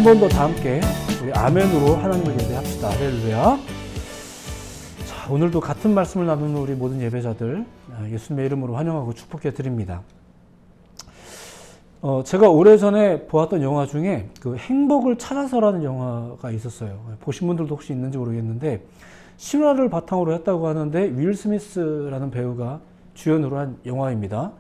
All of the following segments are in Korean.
번 더 다 함께 우리 아멘으로 하나님을 예배합시다. 할렐루야. 자, 오늘도 같은 말씀을 나누는 우리 모든 예배자들 예수님의 이름으로 환영하고 축복해 드립니다. 제가 오래전에 보았던 영화 중에 그 행복을 찾아서라는 영화가 있었어요. 보신 분들도 혹시 있는지 모르겠는데 실화를 바탕으로 했다고 하는데 윌 스미스라는 배우가 주연으로 한 영화입니다.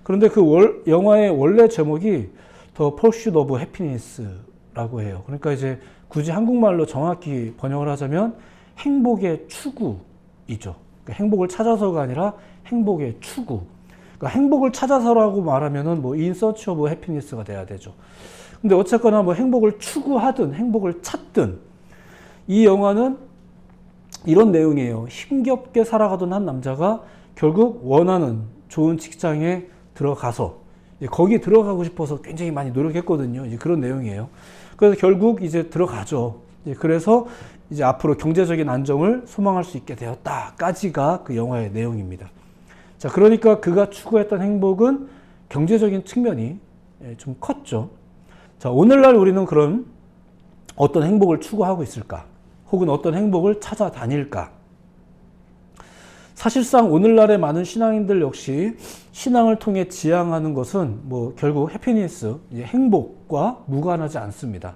그런데 그 영화의 원래 제목이 The Pursuit of Happiness라고 해요. 그러니까 이제 굳이 한국말로 정확히 번역을 하자면 행복의 추구이죠. 그러니까 행복을 찾아서가 아니라 행복의 추구. 그러니까 행복을 찾아서라고 말하면은 뭐 in search of happiness가 돼야 되죠. 근데 어쨌거나 뭐 행복을 추구하든 행복을 찾든 이 영화는 이런 내용이에요. 힘겹게 살아가던 한 남자가 결국 원하는 좋은 직장에 들어가서 거기 들어가고 싶어서 굉장히 많이 노력했거든요. 이제 그런 내용이에요. 그래서 결국 이제 들어가죠. 그래서 이제 앞으로 경제적인 안정을 소망할 수 있게 되었다까지가 그 영화의 내용입니다. 자, 그러니까 그가 추구했던 행복은 경제적인 측면이 좀 컸죠. 자, 오늘날 우리는 그럼 어떤 행복을 추구하고 있을까? 혹은 어떤 행복을 찾아다닐까? 사실상 오늘날의 많은 신앙인들 역시 신앙을 통해 지향하는 것은 뭐 결국 해피니스, 행복과 무관하지 않습니다.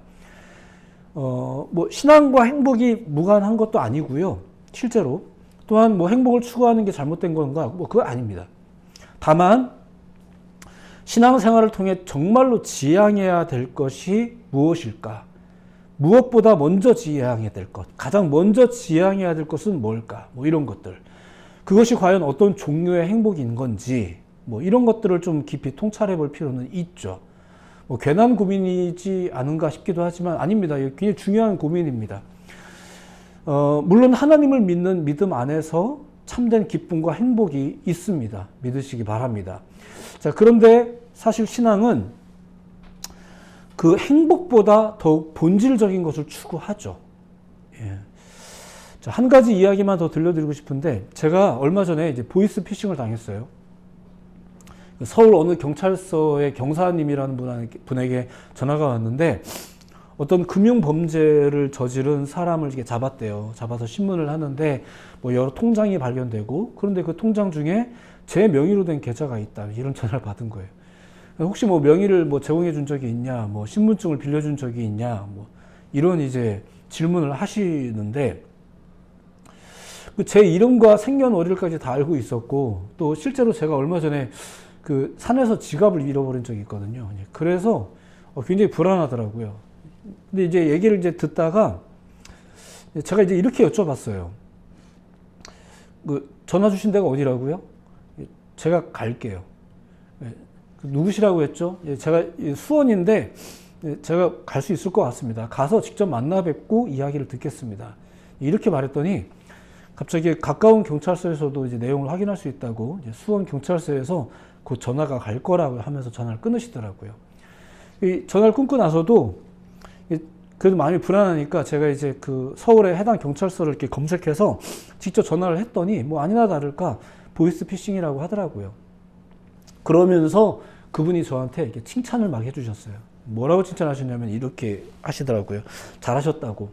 뭐 신앙과 행복이 무관한 것도 아니고요. 실제로 또한 뭐 행복을 추구하는 게 잘못된 건가? 뭐 그거 아닙니다. 다만 신앙생활을 통해 정말로 지향해야 될 것이 무엇일까? 무엇보다 먼저 지향해야 될 것, 가장 먼저 지향해야 될 것은 뭘까? 뭐 이런 것들. 그것이 과연 어떤 종류의 행복인 건지 뭐 이런 것들을 좀 깊이 통찰해 볼 필요는 있죠. 뭐 괜한 고민이지 않은가 싶기도 하지만 아닙니다. 이게 굉장히 중요한 고민입니다. 물론 하나님을 믿는 믿음 안에서 참된 기쁨과 행복이 있습니다. 믿으시기 바랍니다. 자, 그런데 사실 신앙은 그 행복보다 더욱 본질적인 것을 추구하죠. 예. 자, 한 가지 이야기만 더 들려드리고 싶은데 제가 얼마 전에 이제 보이스 피싱을 당했어요. 서울 어느 경찰서의 경사님이라는 분에게 전화가 왔는데 어떤 금융 범죄를 저지른 사람을 이렇게 잡았대요. 잡아서 신문을 하는데 뭐 여러 통장이 발견되고 그런데 그 통장 중에 제 명의로 된 계좌가 있다. 이런 전화를 받은 거예요. 혹시 뭐 명의를 뭐 제공해 준 적이 있냐, 뭐 신분증을 빌려준 적이 있냐, 뭐 이런 이제 질문을 하시는데 제 이름과 생년월일까지 다 알고 있었고 또 실제로 제가 얼마 전에 그 산에서 지갑을 잃어버린 적이 있거든요. 그래서 굉장히 불안하더라고요. 근데 이제 얘기를 이제 듣다가 제가 이제 이렇게 여쭤봤어요. 그 전화 주신 데가 어디라고요? 제가 갈게요. 누구시라고 했죠? 제가 수원인데 제가 갈 수 있을 것 같습니다. 가서 직접 만나 뵙고 이야기를 듣겠습니다. 이렇게 말했더니 갑자기 가까운 경찰서에서도 이제 내용을 확인할 수 있다고 이제 수원 경찰서에서 곧 전화가 갈 거라고 하면서 전화를 끊으시더라고요. 이 전화를 끊고 나서도 그래도 마음이 불안하니까 제가 이제 그 서울의 해당 경찰서를 이렇게 검색해서 직접 전화를 했더니 뭐 아니나 다를까 보이스 피싱이라고 하더라고요. 그러면서 그분이 저한테 이렇게 칭찬을 막 해주셨어요. 뭐라고 칭찬하셨냐면 이렇게 하시더라고요. 잘하셨다고.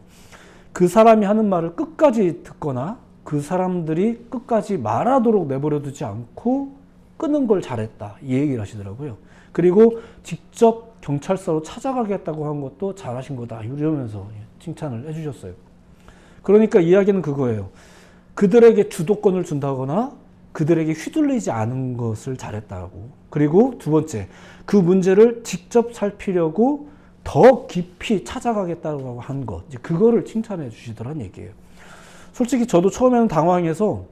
그 사람이 하는 말을 끝까지 듣거나 그 사람들이 끝까지 말하도록 내버려 두지 않고 끄는 걸 잘했다. 이 얘기를 하시더라고요. 그리고 직접 경찰서로 찾아가겠다고 한 것도 잘하신 거다. 이러면서 칭찬을 해주셨어요. 그러니까 이야기는 그거예요. 그들에게 주도권을 준다거나 그들에게 휘둘리지 않은 것을 잘했다고. 그리고 두 번째, 그 문제를 직접 살피려고 더 깊이 찾아가겠다고 한 것. 이제 그거를 칭찬해 주시더란 얘기예요. 솔직히 저도 처음에는 당황해서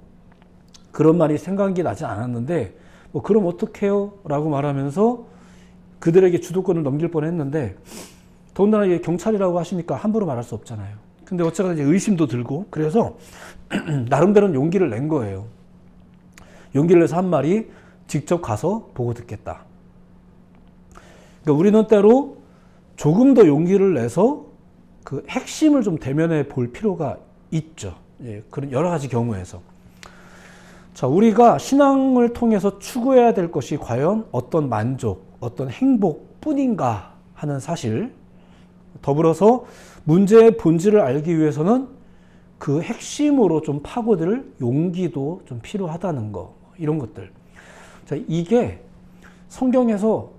그런 말이 생각이 나지 않았는데 뭐 그럼 어떡해요? 라고 말하면서 그들에게 주도권을 넘길 뻔했는데 더군다나 이게 경찰이라고 하시니까 함부로 말할 수 없잖아요. 근데 어쨌거나 이제 의심도 들고 그래서 나름대로는 용기를 낸 거예요. 용기를 내서 한 말이 직접 가서 보고 듣겠다. 그러니까 우리는 때로 조금 더 용기를 내서 그 핵심을 좀 대면해 볼 필요가 있죠. 예, 그런 여러 가지 경우에서. 자, 우리가 신앙을 통해서 추구해야 될 것이 과연 어떤 만족, 어떤 행복뿐인가 하는 사실, 더불어서 문제의 본질을 알기 위해서는 그 핵심으로 좀 파고들 용기도 좀 필요하다는 거, 이런 것들. 자, 이게 성경에서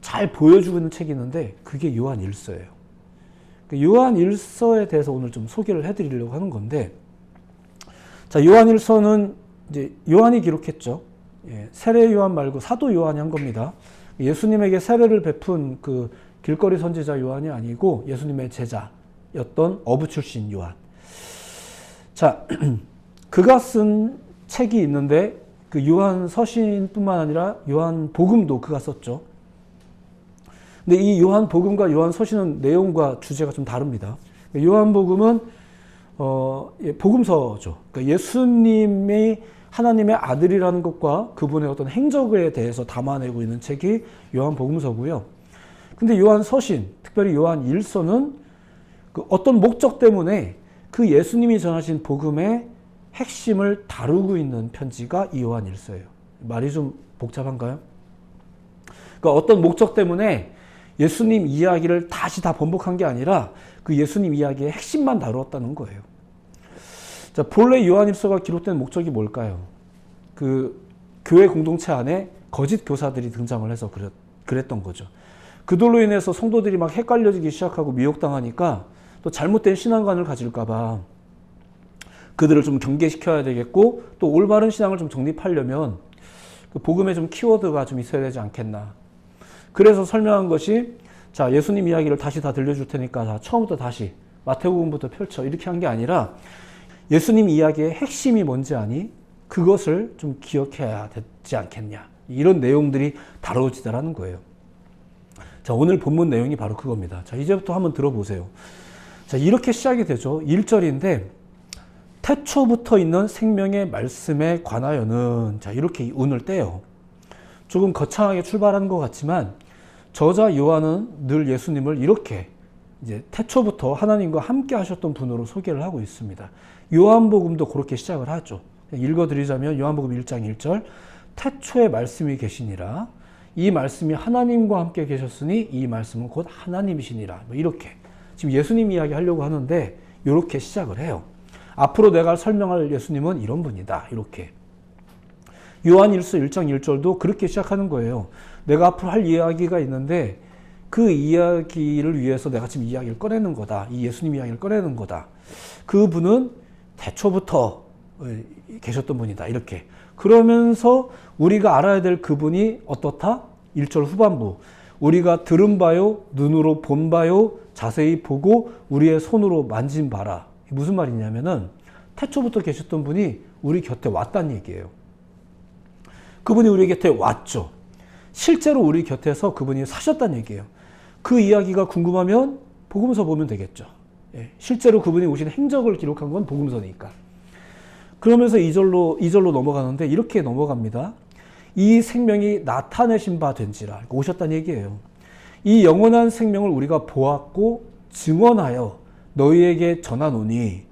잘 보여주고 있는 책이 있는데 그게 요한 1서예요. 요한 1서에 대해서 오늘 좀 소개를 해드리려고 하는 건데, 자, 요한 1서는 이제 요한이 기록했죠. 예, 세례 요한 말고 사도 요한이 한 겁니다. 예수님에게 세례를 베푼 그 길거리 선지자 요한이 아니고 예수님의 제자였던 어부 출신 요한. 자, 그가 쓴 책이 있는데 그 요한 서신뿐만 아니라 요한 복음도 그가 썼죠. 근데 이 요한 복음과 요한 서신은 내용과 주제가 좀 다릅니다. 요한 복음은 복음서죠. 그러니까 예수님이 하나님의 아들이라는 것과 그분의 어떤 행적에 대해서 담아내고 있는 책이 요한 복음서고요. 근데 요한 서신, 특별히 요한 1서는 그 어떤 목적 때문에 그 예수님이 전하신 복음의 핵심을 다루고 있는 편지가 이 요한 1서예요. 말이 좀 복잡한가요? 그러니까 어떤 목적 때문에 예수님 이야기를 다시 다 번복한 게 아니라 그 예수님 이야기의 핵심만 다루었다는 거예요. 자, 본래 요한 1서가 기록된 목적이 뭘까요? 그 교회 공동체 안에 거짓 교사들이 등장을 해서 그랬던 거죠. 그들로 인해서 성도들이 막 헷갈려지기 시작하고 미혹당하니까 또 잘못된 신앙관을 가질까봐 그들을 좀 경계시켜야 되겠고, 또 올바른 신앙을 좀 정립하려면 그 복음에 좀 키워드가 좀 있어야 되지 않겠나. 그래서 설명한 것이, 자, 예수님 이야기를 다시 다 들려줄 테니까 자, 처음부터 다시 마태복음부터 펼쳐, 이렇게 한 게 아니라 예수님 이야기의 핵심이 뭔지 아니? 그것을 좀 기억해야 되지 않겠냐. 이런 내용들이 다뤄지더라는 거예요. 자, 오늘 본문 내용이 바로 그겁니다. 자, 이제부터 한번 들어보세요. 자, 이렇게 시작이 되죠. 1절인데, 태초부터 있는 생명의 말씀에 관하여는, 자, 이렇게 운을 떼요. 조금 거창하게 출발한 것 같지만, 저자 요한은 늘 예수님을 이렇게 이제 태초부터 하나님과 함께 하셨던 분으로 소개를 하고 있습니다. 요한복음도 그렇게 시작을 하죠. 읽어드리자면 요한복음 1장 1절, 태초에 말씀이 계시니라. 이 말씀이 하나님과 함께 계셨으니 이 말씀은 곧 하나님이시니라. 뭐 이렇게 지금 예수님 이야기 하려고 하는데 이렇게 시작을 해요. 앞으로 내가 설명할 예수님은 이런 분이다. 이렇게. 요한 1서 1장 1절도 그렇게 시작하는 거예요. 내가 앞으로 할 이야기가 있는데 그 이야기를 위해서 내가 지금 이야기를 꺼내는 거다. 이 예수님 이야기를 꺼내는 거다. 그분은 태초부터 계셨던 분이다. 이렇게. 그러면서 우리가 알아야 될 그분이 어떻다? 1절 후반부. 우리가 들은 바요, 눈으로 본 바요, 자세히 보고 우리의 손으로 만진 바라. 무슨 말이냐면은 태초부터 계셨던 분이 우리 곁에 왔다는 얘기예요. 그분이 우리 곁에 왔죠. 실제로 우리 곁에서 그분이 사셨다는 얘기예요. 그 이야기가 궁금하면 복음서 보면 되겠죠. 예, 실제로 그분이 오신 행적을 기록한 건 복음서니까. 그러면서 2절로 넘어가는데 이렇게 넘어갑니다. 이 생명이 나타내신 바 된지라. 오셨다는 얘기예요. 이 영원한 생명을 우리가 보았고 증언하여 너희에게 전하노니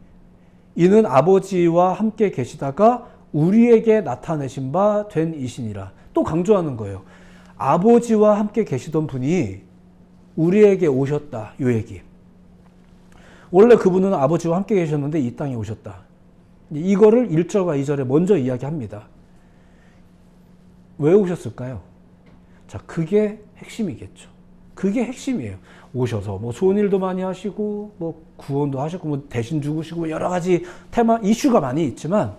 이는 아버지와 함께 계시다가 우리에게 나타내신 바 된 이시니라. 또 강조하는 거예요. 아버지와 함께 계시던 분이 우리에게 오셨다. 이 얘기. 원래 그분은 아버지와 함께 계셨는데 이 땅에 오셨다. 이거를 1절과 2절에 먼저 이야기합니다. 왜 오셨을까요? 자, 그게 핵심이겠죠. 그게 핵심이에요. 오셔서 뭐 좋은 일도 많이 하시고 뭐 구원도 하셨고 뭐 대신 죽으시고 여러 가지 테마 이슈가 많이 있지만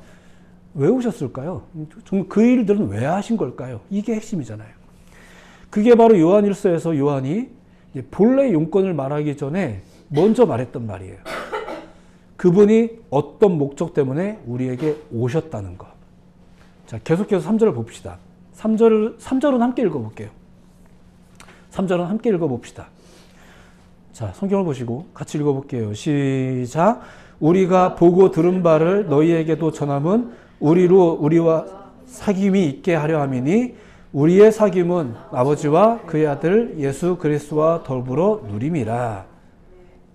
왜 오셨을까요? 정말 그 일들은 왜 하신 걸까요? 이게 핵심이잖아요. 그게 바로 요한 1서에서 요한이 본래 용건을 말하기 전에 먼저 말했던 말이에요. 그분이 어떤 목적 때문에 우리에게 오셨다는 것. 자, 계속해서 3절을 봅시다. 3절은 함께 읽어볼게요. 3절은 함께 읽어봅시다. 자, 성경을 보시고 같이 읽어볼게요. 시작. 우리가 보고 들은 바를 너희에게도 전함은 우리와 사귐이 있게 하려 함이니 우리의 사귐은 아버지와 그의 아들 예수 그리스도와 더불어 누림이라.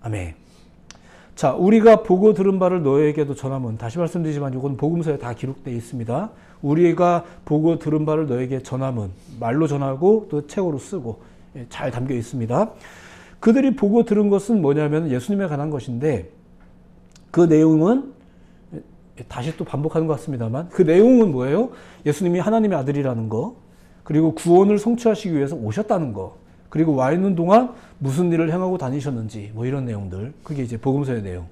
아멘. 자, 우리가 보고 들은 바를 너희에게도 전함은, 다시 말씀드리지만 이건 복음서에 다 기록되어 있습니다. 우리가 보고 들은 바를 너에게 전함은, 말로 전하고 또 책으로 쓰고 잘 담겨 있습니다. 그들이 보고 들은 것은 뭐냐면 예수님에 관한 것인데, 그 내용은 다시 또 반복하는 것 같습니다만, 그 내용은 뭐예요? 예수님이 하나님의 아들이라는 거, 그리고 구원을 성취하시기 위해서 오셨다는 거, 그리고 와 있는 동안 무슨 일을 행하고 다니셨는지, 뭐 이런 내용들. 그게 이제 복음서의 내용.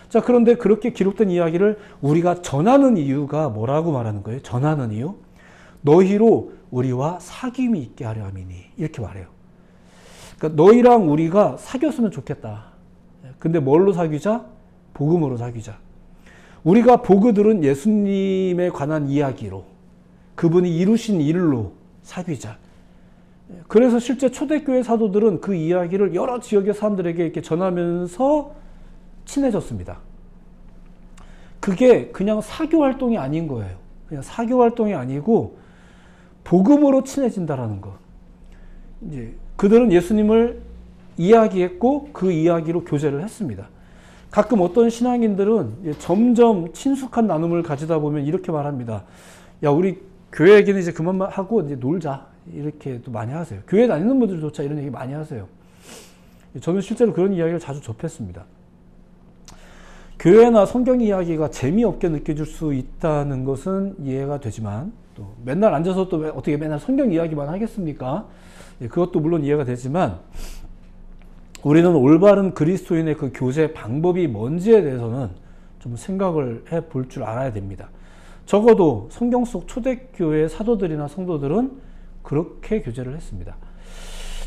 자, 그런데 그렇게 기록된 이야기를 우리가 전하는 이유가 뭐라고 말하는 거예요? 전하는 이유? 너희로 우리와 사귐이 있게 하려 함이니. 이렇게 말해요. 그러니까 너희랑 우리가 사귀었으면 좋겠다. 근데 뭘로 사귀자? 복음으로 사귀자. 우리가 보고 들은 예수님에 관한 이야기로, 그분이 이루신 일로 사귀자. 그래서 실제 초대교회 사도들은 그 이야기를 여러 지역의 사람들에게 이렇게 전하면서 친해졌습니다. 그게 그냥 사교 활동이 아닌 거예요. 그냥 사교 활동이 아니고 복음으로 친해진다라는 거. 이제 그들은 예수님을 이야기했고 그 이야기로 교제를 했습니다. 가끔 어떤 신앙인들은 점점 친숙한 나눔을 가지다 보면 이렇게 말합니다. 야, 우리 교회 얘기는 이제 그만 하고 이제 놀자. 이렇게 또 많이 하세요. 교회 다니는 분들조차 이런 얘기 많이 하세요. 저는 실제로 그런 이야기를 자주 접했습니다. 교회나 성경 이야기가 재미없게 느껴질 수 있다는 것은 이해가 되지만, 또 맨날 앉아서 또 어떻게 맨날 성경 이야기만 하겠습니까? 그것도 물론 이해가 되지만, 우리는 올바른 그리스도인의 그 교제 방법이 뭔지에 대해서는 좀 생각을 해볼 줄 알아야 됩니다. 적어도 성경 속 초대교회 사도들이나 성도들은 그렇게 교제를 했습니다.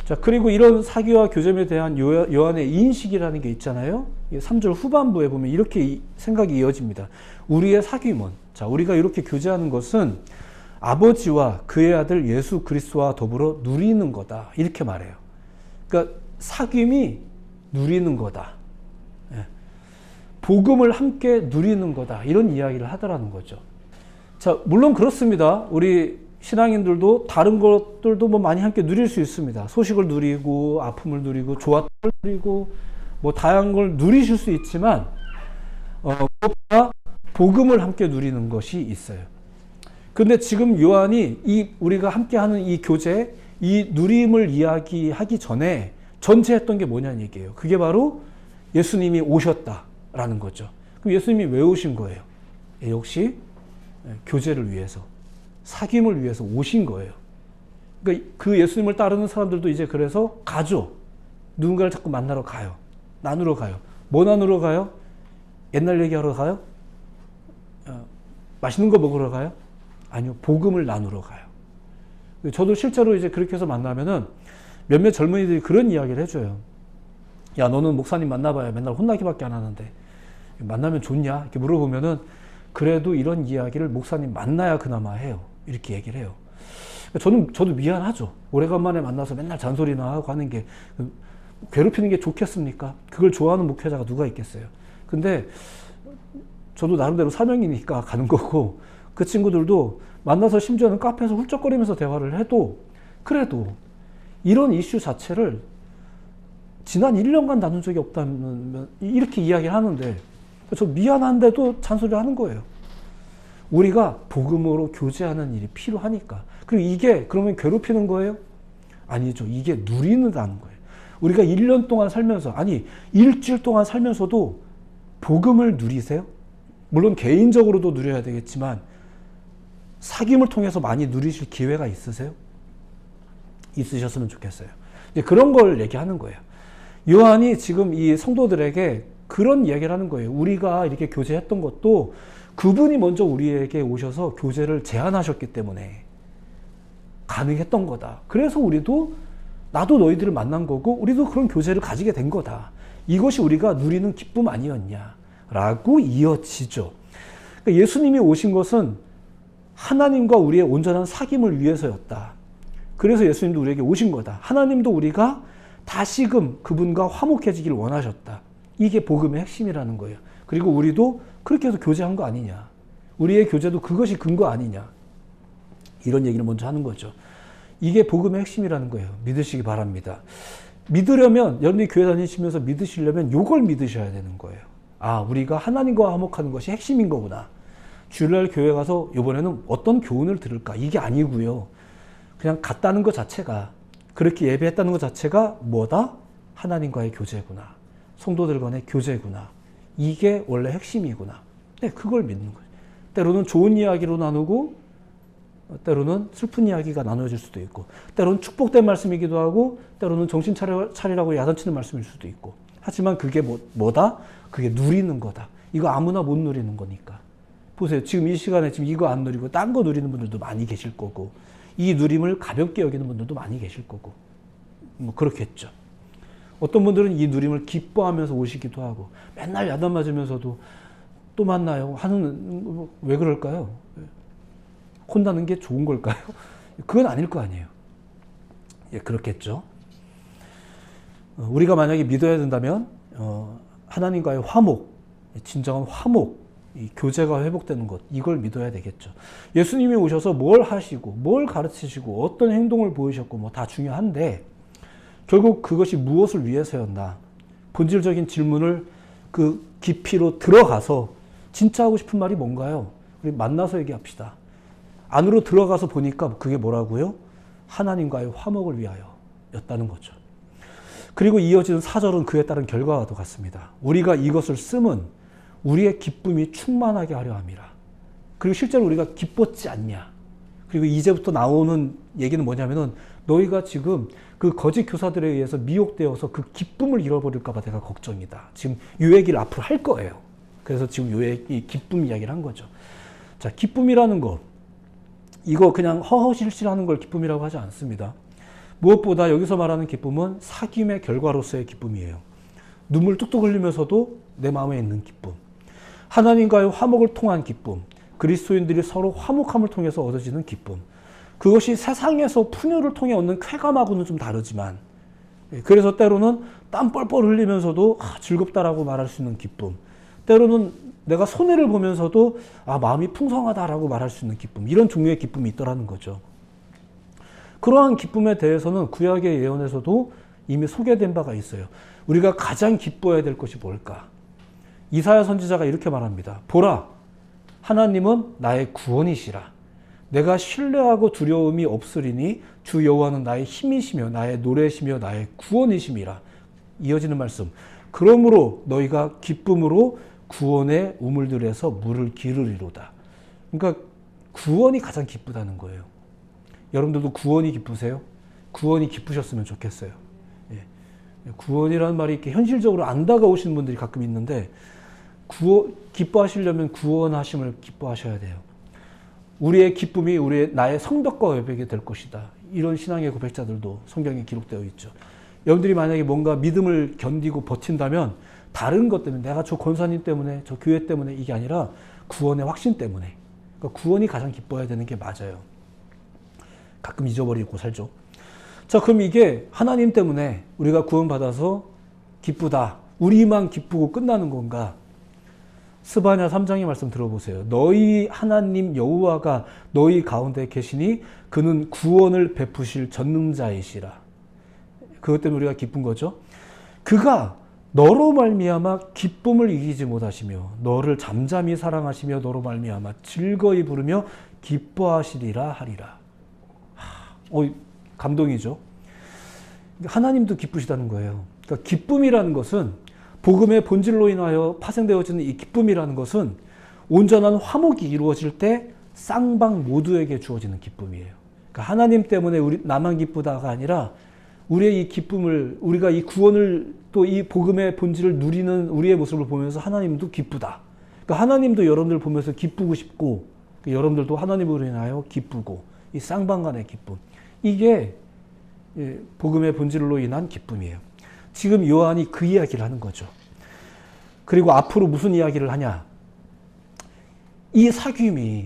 자, 그리고 이런 사귀와 교제에 대한 요한의 인식이라는 게 있잖아요. 3절 후반부에 보면 이렇게 생각이 이어집니다. 우리의 사귐은, 자, 우리가 이렇게 교제하는 것은 아버지와 그의 아들 예수 그리스도와 더불어 누리는 거다. 이렇게 말해요. 그러니까 사귐이 누리는 거다. 예. 복음을 함께 누리는 거다. 이런 이야기를 하더라는 거죠. 자, 물론 그렇습니다. 우리 신앙인들도 다른 것들도 뭐 많이 함께 누릴 수 있습니다. 소식을 누리고, 아픔을 누리고, 좋았던 걸 누리고, 뭐 다양한 걸 누리실 수 있지만, 무엇보다 복음을 함께 누리는 것이 있어요. 근데 지금 요한이 우리가 함께 하는 이 교제, 이 누림을 이야기하기 전에 전제했던 게 뭐냐는 얘기예요. 그게 바로 예수님이 오셨다라는 거죠. 그럼 예수님이 왜 오신 거예요? 역시 교제를 위해서, 사귐을 위해서 오신 거예요. 그러니까 그 예수님을 따르는 사람들도 이제 그래서 가죠. 누군가를 자꾸 만나러 가요. 나누러 가요. 뭐 나누러 가요? 옛날 얘기하러 가요? 맛있는 거 먹으러 가요? 아니요. 복음을 나누러 가요. 저도 실제로 이제 그렇게 해서 만나면은 몇몇 젊은이들이 그런 이야기를 해줘요. 야, 너는 목사님 만나봐야 맨날 혼나기밖에 안 하는데 만나면 좋냐? 이렇게 물어보면은 그래도 이런 이야기를 목사님 만나야 그나마 해요. 이렇게 얘기를 해요. 저도 미안하죠. 오래간만에 만나서 맨날 잔소리나 하고 하는 게, 괴롭히는 게 좋겠습니까? 그걸 좋아하는 목회자가 누가 있겠어요. 근데 저도 나름대로 사명이니까 가는 거고, 그 친구들도 만나서 심지어는 카페에서 훌쩍거리면서 대화를 해도, 그래도 이런 이슈 자체를 지난 1년간 나눈 적이 없다면 이렇게 이야기를 하는데, 저 미안한데도 잔소리를 하는 거예요. 우리가 복음으로 교제하는 일이 필요하니까. 그리고 이게 그러면 괴롭히는 거예요? 아니죠. 이게 누리는다는 거예요. 우리가 1년 동안 살면서, 아니 일주일 동안 살면서도 복음을 누리세요? 물론 개인적으로도 누려야 되겠지만 사귐을 통해서 많이 누리실 기회가 있으세요? 있으셨으면 좋겠어요. 이제 그런 걸 얘기하는 거예요. 요한이 지금 이 성도들에게 그런 이야기를 하는 거예요. 우리가 이렇게 교제했던 것도 그분이 먼저 우리에게 오셔서 교제를 제안하셨기 때문에 가능했던 거다. 그래서 우리도, 나도 너희들을 만난 거고 우리도 그런 교제를 가지게 된 거다. 이것이 우리가 누리는 기쁨 아니었냐 라고 이어지죠. 그러니까 예수님이 오신 것은 하나님과 우리의 온전한 사귐을 위해서였다. 그래서 예수님도 우리에게 오신 거다. 하나님도 우리가 다시금 그분과 화목해지기를 원하셨다. 이게 복음의 핵심이라는 거예요. 그리고 우리도 그렇게 해서 교제한 거 아니냐. 우리의 교제도 그것이 근거 아니냐. 이런 얘기를 먼저 하는 거죠. 이게 복음의 핵심이라는 거예요. 믿으시기 바랍니다. 믿으려면, 여러분이 교회 다니시면서 믿으시려면 이걸 믿으셔야 되는 거예요. 아, 우리가 하나님과 화목하는 것이 핵심인 거구나. 주일날 교회 가서 이번에는 어떤 교훈을 들을까? 이게 아니고요. 그냥 갔다는 것 자체가, 그렇게 예배했다는 것 자체가 뭐다? 하나님과의 교제구나. 성도들 간의 교제구나. 이게 원래 핵심이구나. 네, 그걸 믿는 거예요. 때로는 좋은 이야기로 나누고 때로는 슬픈 이야기가 나눠질 수도 있고 때로는 축복된 말씀이기도 하고 때로는 정신 차리라고 야단치는 말씀일 수도 있고 하지만 그게 뭐다? 그게 누리는 거다. 이거 아무나 못 누리는 거니까. 보세요. 지금 이 시간에 지금 이거 안 누리고 딴 거 누리는 분들도 많이 계실 거고 이 누림을 가볍게 여기는 분들도 많이 계실 거고 뭐 그렇겠죠. 어떤 분들은 이 누림을 기뻐하면서 오시기도 하고 맨날 야단 맞으면서도 또 만나요 하는 왜 그럴까요? 혼나는 게 좋은 걸까요? 그건 아닐 거 아니에요. 예, 그렇겠죠. 우리가 만약에 믿어야 된다면 하나님과의 화목, 진정한 화목, 이 교제가 회복되는 것 이걸 믿어야 되겠죠. 예수님이 오셔서 뭘 하시고 뭘 가르치시고 어떤 행동을 보이셨고 뭐 다 중요한데 결국 그것이 무엇을 위해서였나 본질적인 질문을 그 깊이로 들어가서 진짜 하고 싶은 말이 뭔가요? 우리 만나서 얘기합시다. 안으로 들어가서 보니까 그게 뭐라고요? 하나님과의 화목을 위하여 였다는 거죠. 그리고 이어지는 4절은 그에 따른 결과와도 같습니다. 우리가 이것을 쓰면 우리의 기쁨이 충만하게 하려 함이라. 그리고 실제로 우리가 기뻤지 않냐. 그리고 이제부터 나오는 얘기는 뭐냐면은 너희가 지금 그 거짓 교사들에 의해서 미혹되어서 그 기쁨을 잃어버릴까 봐 내가 걱정이다. 지금 요 얘기를 앞으로 할 거예요. 그래서 지금 요 얘기, 기쁨 이야기를 한 거죠. 자, 기쁨이라는 거. 이거 그냥 허허실실하는 걸 기쁨이라고 하지 않습니다. 무엇보다 여기서 말하는 기쁨은 사귐의 결과로서의 기쁨이에요. 눈물 뚝뚝 흘리면서도 내 마음에 있는 기쁨. 하나님과의 화목을 통한 기쁨. 그리스도인들이 서로 화목함을 통해서 얻어지는 기쁨. 그것이 세상에서 풍요를 통해 얻는 쾌감하고는 좀 다르지만 그래서 때로는 땀 뻘뻘 흘리면서도 즐겁다라고 말할 수 있는 기쁨. 때로는 내가 손해를 보면서도 마음이 풍성하다라고 말할 수 있는 기쁨. 이런 종류의 기쁨이 있더라는 거죠. 그러한 기쁨에 대해서는 구약의 예언에서도 이미 소개된 바가 있어요. 우리가 가장 기뻐해야 될 것이 뭘까? 이사야 선지자가 이렇게 말합니다. 보라, 하나님은 나의 구원이시라. 내가 신뢰하고 두려움이 없으리니 주 여호와는 나의 힘이시며 나의 노래시며 나의 구원이심이라. 이어지는 말씀. 그러므로 너희가 기쁨으로 구원의 우물들에서 물을 기르리로다. 그러니까 구원이 가장 기쁘다는 거예요. 여러분들도 구원이 기쁘세요? 구원이 기쁘셨으면 좋겠어요. 예. 구원이라는 말이 이렇게 현실적으로 안 다가오시는 분들이 가끔 있는데 기뻐하시려면 구원하심을 기뻐하셔야 돼요. 우리의 기쁨이 나의 성벽과 외벽이 될 것이다. 이런 신앙의 고백자들도 성경에 기록되어 있죠. 여러분들이 만약에 뭔가 믿음을 견디고 버틴다면 다른 것 때문에 내가 저 권사님 때문에 저 교회 때문에 이게 아니라 구원의 확신 때문에 그러니까 구원이 가장 기뻐야 되는 게 맞아요. 가끔 잊어버리고 살죠. 자, 그럼 이게 하나님 때문에 우리가 구원받아서 기쁘다. 우리만 기쁘고 끝나는 건가? 스바냐 3장의 말씀 들어보세요. 너희 하나님 여호와가 너희 가운데 계시니 그는 구원을 베푸실 전능자이시라. 그것 때문에 우리가 기쁜 거죠. 그가 너로 말미암아 기쁨을 이기지 못하시며 너를 잠잠히 사랑하시며 너로 말미암아 즐거이 부르며 기뻐하시리라 하리라. 감동이죠. 하나님도 기쁘시다는 거예요. 그러니까 기쁨이라는 것은 복음의 본질로 인하여 파생되어지는 이 기쁨이라는 것은 온전한 화목이 이루어질 때 쌍방 모두에게 주어지는 기쁨이에요. 그러니까 하나님 때문에 나만 기쁘다가 아니라 우리의 이 기쁨을 우리가 이 구원을 또 이 복음의 본질을 누리는 우리의 모습을 보면서 하나님도 기쁘다. 그러니까 하나님도 여러분들 보면서 기쁘고 싶고 여러분들도 하나님으로 인하여 기쁘고 이 쌍방 간의 기쁨. 이게 복음의 본질로 인한 기쁨이에요. 지금 요한이 그 이야기를 하는 거죠. 그리고 앞으로 무슨 이야기를 하냐? 이 사귐이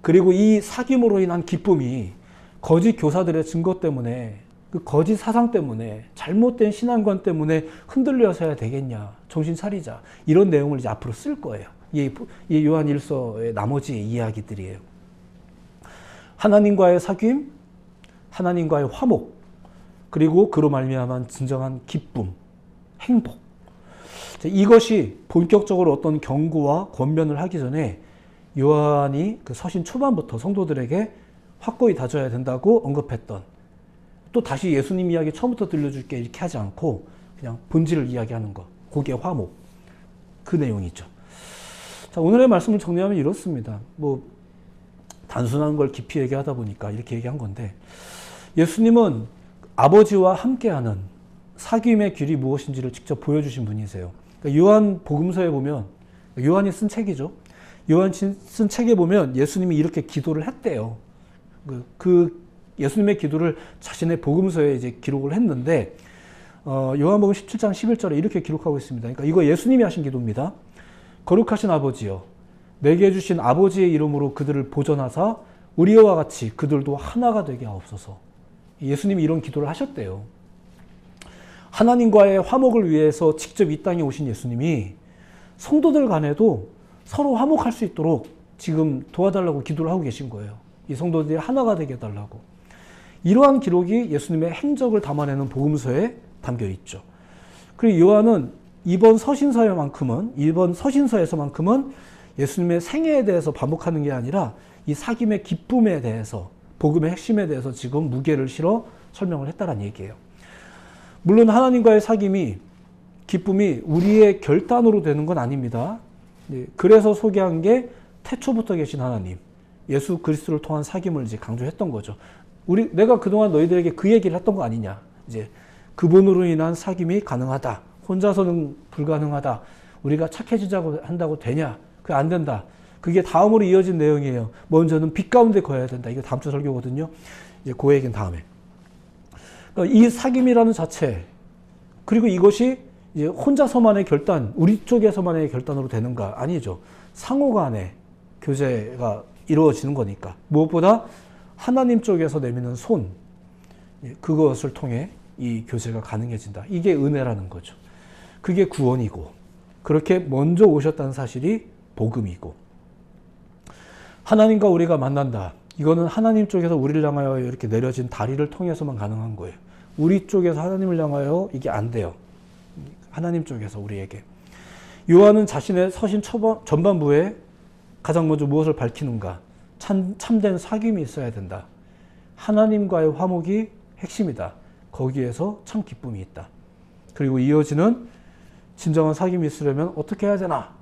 그리고 이 사귐으로 인한 기쁨이 거짓 교사들의 증거 때문에 그 거짓 사상 때문에 잘못된 신앙관 때문에 흔들려서야 되겠냐? 정신 차리자. 이런 내용을 이제 앞으로 쓸 거예요. 이 요한 1서의 나머지 이야기들이에요. 하나님과의 사귐, 하나님과의 화목, 그리고 그로 말미암은 진정한 기쁨, 행복. 이것이 본격적으로 어떤 경고와 권면을 하기 전에 요한이 그 서신 초반부터 성도들에게 확고히 다져야 된다고 언급했던 또 다시 예수님 이야기 처음부터 들려줄게 이렇게 하지 않고 그냥 본질을 이야기하는 것. 그게 화목. 그 내용이죠. 자, 오늘의 말씀을 정리하면 이렇습니다. 뭐 단순한 걸 깊이 얘기하다 보니까 이렇게 얘기한 건데, 예수님은 아버지와 함께하는 사귐의 길이 무엇인지를 직접 보여주신 분이세요. 그러니까 요한 복음서에 보면, 요한이 쓴 책이죠. 요한이 쓴 책에 보면 예수님이 이렇게 기도를 했대요. 그 예수님의 기도를 자신의 복음서에 이제 기록을 했는데, 요한복음 17장 11절에 이렇게 기록하고 있습니다. 그러니까 이거 예수님이 하신 기도입니다. 거룩하신 아버지여, 내게 주신 아버지의 이름으로 그들을 보존하사 우리와 같이 그들도 하나가 되게 하옵소서. 예수님이 이런 기도를 하셨대요. 하나님과의 화목을 위해서 직접 이 땅에 오신 예수님이 성도들 간에도 서로 화목할 수 있도록 지금 도와달라고 기도를 하고 계신 거예요. 이 성도들이 하나가 되게 해달라고. 이러한 기록이 예수님의 행적을 담아내는 복음서에 담겨 있죠. 그리고 요한은 이번 서신서에서만큼은 예수님의 생애에 대해서 반복하는 게 아니라 이 사귐의 기쁨에 대해서, 복음의 핵심에 대해서 지금 무게를 실어 설명을 했다는 얘기예요. 물론 하나님과의 사귐이, 기쁨이 우리의 결단으로 되는 건 아닙니다. 그래서 소개한 게 태초부터 계신 하나님, 예수 그리스도를 통한 사귐을 이제 강조했던 거죠. 내가 그동안 너희들에게 그 얘기를 했던 거 아니냐. 이제 그분으로 인한 사귐이 가능하다. 혼자서는 불가능하다. 우리가 착해지자고 한다고 되냐? 그게 안 된다. 그게 다음으로 이어진 내용이에요. 먼저는 빛 가운데 거해야 된다. 이게 다음 주 설교거든요. 이제 그 얘기는 다음에. 이 사귐이라는 자체, 그리고 이것이 이제 혼자서만의 결단, 우리 쪽에서만의 결단으로 되는가? 아니죠. 상호 간의 교제가 이루어지는 거니까. 무엇보다 하나님 쪽에서 내미는 손, 그것을 통해 이 교제가 가능해진다. 이게 은혜라는 거죠. 그게 구원이고, 그렇게 먼저 오셨다는 사실이 복음이고, 하나님과 우리가 만난다. 이거는 하나님 쪽에서 우리를 향하여 이렇게 내려진 다리를 통해서만 가능한 거예요. 우리 쪽에서 하나님을 향하여 이게 안 돼요. 하나님 쪽에서 우리에게. 요한은 자신의 서신 전반부에 가장 먼저 무엇을 밝히는가? 참된 사귐이 있어야 된다. 하나님과의 화목이 핵심이다. 거기에서 참 기쁨이 있다. 그리고 이어지는 진정한 사귐이 있으려면 어떻게 해야 되나?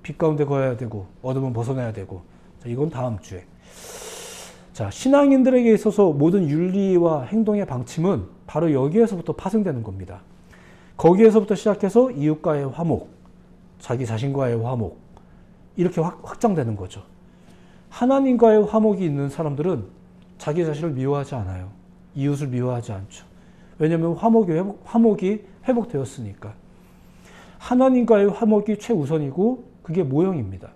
빛 가운데 거해야 되고 어둠은 벗어나야 되고. 자, 이건 다음 주에. 자, 신앙인들에게 있어서 모든 윤리와 행동의 방침은 바로 여기에서부터 파생되는 겁니다. 거기에서부터 시작해서 이웃과의 화목, 자기 자신과의 화목, 이렇게 확장되는 거죠. 하나님과의 화목이 있는 사람들은 자기 자신을 미워하지 않아요. 이웃을 미워하지 않죠. 왜냐하면 화목이 회복되었으니까. 하나님과의 화목이 최우선이고 그게 모형입니다.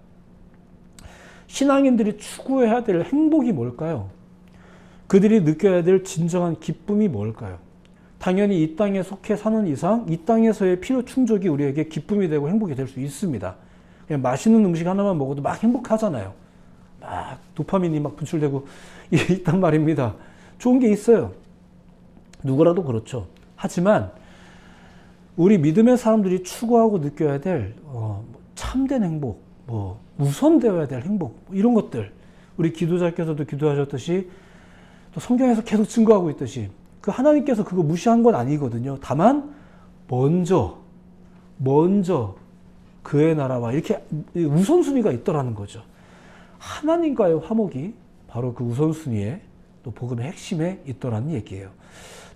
신앙인들이 추구해야 될 행복이 뭘까요? 그들이 느껴야 될 진정한 기쁨이 뭘까요? 당연히 이 땅에 속해 사는 이상 이 땅에서의 필요 충족이 우리에게 기쁨이 되고 행복이 될 수 있습니다. 그냥 맛있는 음식 하나만 먹어도 막 행복하잖아요. 막 도파민이 막 분출되고 있단 말입니다. 좋은 게 있어요. 누구라도 그렇죠. 하지만 우리 믿음의 사람들이 추구하고 느껴야 될 참된 행복, 우선되어야 될 행복, 이런 것들, 우리 기도자께서도 기도하셨듯이 또 성경에서 계속 증거하고 있듯이 그 하나님께서 그거 무시한 건 아니거든요. 다만 먼저 그의 나라와 이렇게 우선순위가 있더라는 거죠. 하나님과의 화목이 바로 그 우선순위에 또 복음의 핵심에 있더라는 얘기예요.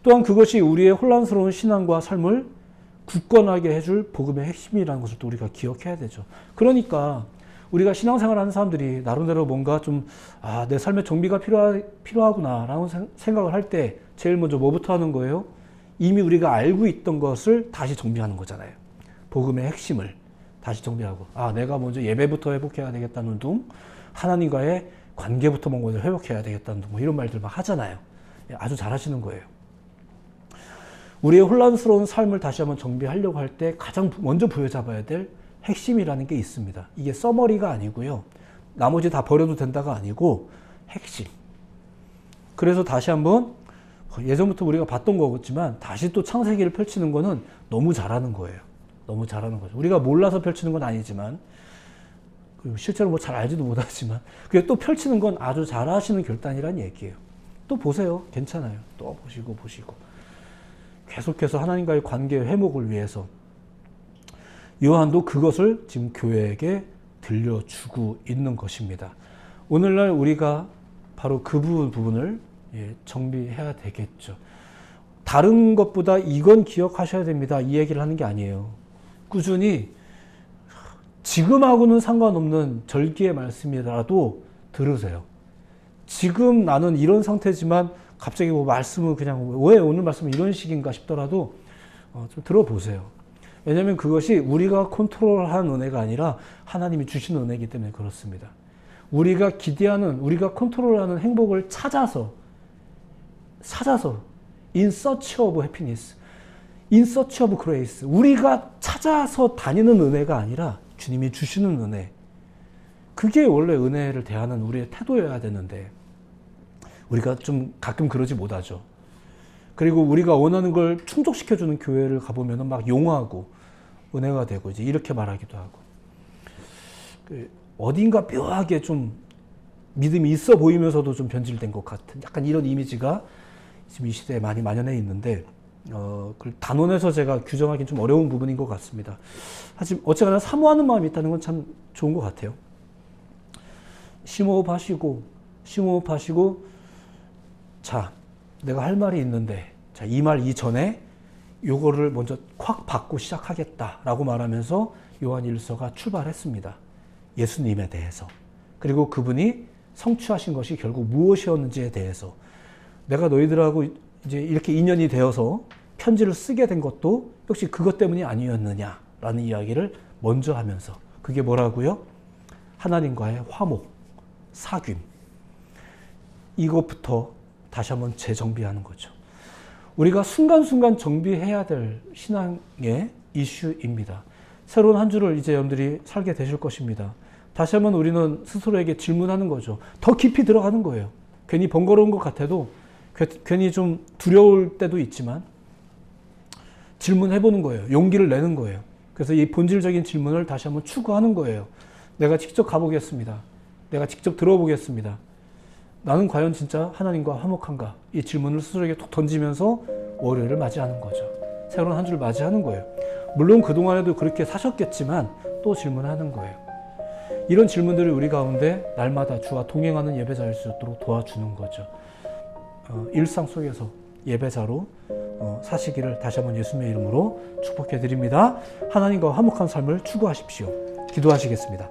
또한 그것이 우리의 혼란스러운 신앙과 삶을 굳건하게 해줄 복음의 핵심이라는 것을 또 우리가 기억해야 되죠. 그러니까 우리가 신앙생활하는 사람들이 나름대로 뭔가 좀 내 삶에 정비가 필요하구나 라는 생각을 할 때 제일 먼저 뭐부터 하는 거예요? 이미 우리가 알고 있던 것을 다시 정비하는 거잖아요. 복음의 핵심을 다시 정비하고 내가 먼저 예배부터 회복해야 되겠다는 둥, 하나님과의 관계부터 먼저 회복해야 되겠다는 둥, 이런 말들 막 하잖아요. 아주 잘하시는 거예요. 우리의 혼란스러운 삶을 다시 한번 정비하려고 할 때 가장 먼저 부여잡아야 될 핵심이라는 게 있습니다. 이게 서머리가 아니고요. 나머지 다 버려도 된다가 아니고 핵심. 그래서 다시 한번 예전부터 우리가 봤던 거겠지만 다시 또 창세기를 펼치는 거는 너무 잘하는 거예요. 너무 잘하는 거죠. 우리가 몰라서 펼치는 건 아니지만 실제로 잘 알지도 못하지만 그게 또 펼치는 건 아주 잘하시는 결단이란 얘기예요. 또 보세요. 괜찮아요. 또 보시고 계속해서 하나님과의 관계 회복을 위해서 요한도 그것을 지금 교회에게 들려주고 있는 것입니다. 오늘날 우리가 바로 그 부분을 정비해야 되겠죠. 다른 것보다 이건 기억하셔야 됩니다. 이 얘기를 하는 게 아니에요. 꾸준히 지금하고는 상관없는 절기의 말씀이라도 들으세요. 지금 나는 이런 상태지만 갑자기 뭐 말씀은 그냥 왜 오늘 말씀은 이런 식인가 싶더라도 좀 들어보세요. 왜냐하면 그것이 우리가 컨트롤한 은혜가 아니라 하나님이 주신 은혜이기 때문에 그렇습니다. 우리가 기대하는, 우리가 컨트롤하는 행복을 찾아서 in search of happiness, in search of grace, 우리가 찾아서 다니는 은혜가 아니라 주님이 주시는 은혜, 그게 원래 은혜를 대하는 우리의 태도여야 되는데 우리가 좀 가끔 그러지 못하죠. 그리고 우리가 원하는 걸 충족시켜주는 교회를 가보면 막 용하고 은혜가 되고 이제 이렇게 말하기도 하고, 어딘가 묘하게 좀 믿음이 있어 보이면서도 좀 변질된 것 같은 약간 이런 이미지가 지금 이 시대에 많이 만연해 있는데, 그걸 단언해서 제가 규정하기는 좀 어려운 부분인 것 같습니다. 하지만 어쨌거나 사모하는 마음이 있다는 건 참 좋은 것 같아요. 심호흡하시고, 자, 내가 할 말이 있는데, 자, 이 말 이전에 요거를 먼저 콱 받고 시작하겠다라고 말하면서 요한 1서가 출발했습니다. 예수님에 대해서. 그리고 그분이 성취하신 것이 결국 무엇이었는지에 대해서. 내가 너희들하고 이제 이렇게 인연이 되어서 편지를 쓰게 된 것도 역시 그것 때문이 아니었느냐라는 이야기를 먼저 하면서, 그게 뭐라고요? 하나님과의 화목, 사귐. 이것부터 다시 한번 재정비하는 거죠. 우리가 순간순간 정비해야 될 신앙의 이슈입니다. 새로운 한 주를 이제 여러분들이 살게 되실 것입니다. 다시 한번 우리는 스스로에게 질문하는 거죠. 더 깊이 들어가는 거예요. 괜히 번거로운 것 같아도, 괜히 좀 두려울 때도 있지만 질문해보는 거예요. 용기를 내는 거예요. 그래서 이 본질적인 질문을 다시 한번 추구하는 거예요. 내가 직접 가보겠습니다. 내가 직접 들어보겠습니다. 나는 과연 진짜 하나님과 화목한가? 이 질문을 스스로에게 톡 던지면서 월요일을 맞이하는 거죠. 새로운 한 주를 맞이하는 거예요. 물론 그동안에도 그렇게 사셨겠지만 또 질문하는 거예요. 이런 질문들이 우리 가운데 날마다 주와 동행하는 예배자일 수 있도록 도와주는 거죠. 일상 속에서 예배자로 사시기를 다시 한번 예수님의 이름으로 축복해 드립니다. 하나님과 화목한 삶을 추구하십시오. 기도하시겠습니다.